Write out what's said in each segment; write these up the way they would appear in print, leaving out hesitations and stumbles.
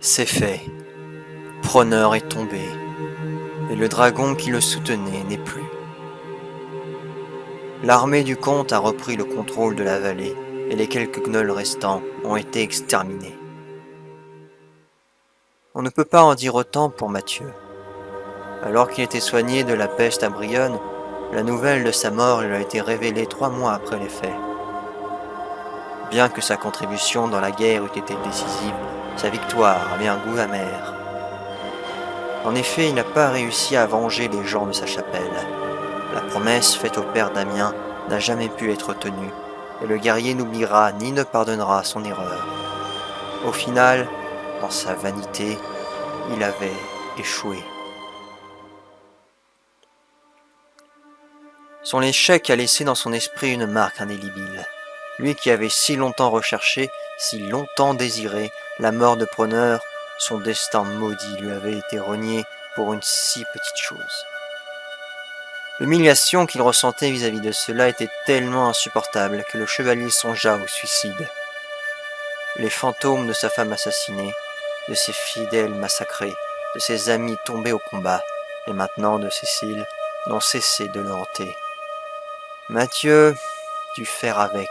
C'est fait. Proneur est tombé, et le dragon qui le soutenait n'est plus. L'armée du comte a repris le contrôle de la vallée, et les quelques gnolls restants ont été exterminés. On ne peut pas en dire autant pour Mathieu. Alors qu'il était soigné de la peste à Brionne, la nouvelle de sa mort lui a été révélée 3 mois après les faits. Bien que sa contribution dans la guerre eût été décisive, sa victoire avait un goût amer. En effet, il n'a pas réussi à venger les gens de sa chapelle. La promesse faite au père Damien n'a jamais pu être tenue, et le guerrier n'oubliera ni ne pardonnera son erreur. Au final, dans sa vanité, il avait échoué. Son échec a laissé dans son esprit une marque indélébile. Lui qui avait si longtemps recherché, si longtemps désiré la mort de Proneur, son destin maudit lui avait été renié pour une si petite chose. L'humiliation qu'il ressentait vis-à-vis de cela était tellement insupportable que le chevalier songea au suicide. Les fantômes de sa femme assassinée, de ses fidèles massacrés, de ses amis tombés au combat, et maintenant de Cécile, n'ont cessé de le hanter. Mathieu dut faire avec.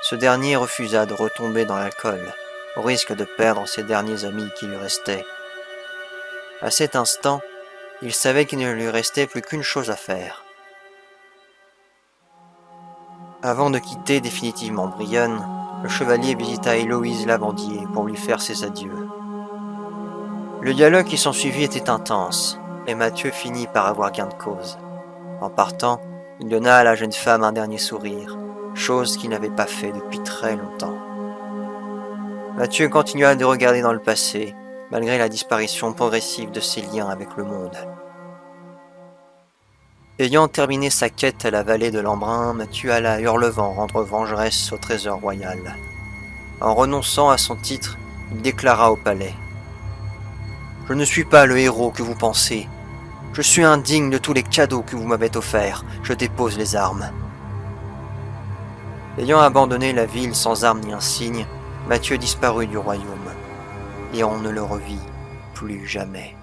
Ce dernier refusa de retomber dans l'alcool, au risque de perdre ses derniers amis qui lui restaient. À cet instant, il savait qu'il ne lui restait plus qu'une chose à faire. Avant de quitter définitivement Brionne, le chevalier visita Héloïse Lavandier pour lui faire ses adieux. Le dialogue qui s'ensuivit était intense, et Mathieu finit par avoir gain de cause. En partant, il donna à la jeune femme un dernier sourire, chose qu'il n'avait pas fait depuis très longtemps. Mathieu continua de regarder dans le passé, malgré la disparition progressive de ses liens avec le monde. Ayant terminé sa quête à la vallée de l'Embrun, Mathieu alla à Hurlevent rendre vengeresse au trésor royal. En renonçant à son titre, il déclara au palais « Je ne suis pas le héros que vous pensez. Je suis indigne de tous les cadeaux que vous m'avez offerts. Je dépose les armes. » Ayant abandonné la ville sans armes ni insigne, Mathieu disparut du royaume, et on ne le revit plus jamais.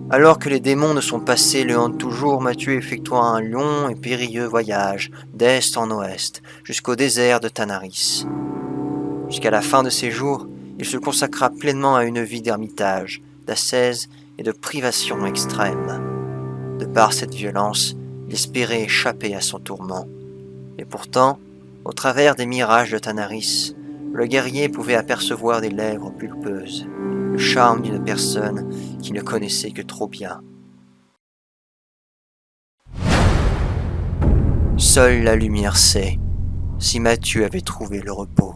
Alors que les démons ne sont passés le hantent toujours, Mathieu effectua un long et périlleux voyage, d'est en ouest, jusqu'au désert de Tanaris. Jusqu'à la fin de ses jours, il se consacra pleinement à une vie d'ermitage, d'ascèse et de privation extrême. De par cette violence, il espérait échapper à son tourment. Et pourtant, au travers des mirages de Tanaris, le guerrier pouvait apercevoir des lèvres pulpeuses, le charme d'une personne qu'il ne connaissait que trop bien. Seule la lumière sait si Mathieu avait trouvé le repos.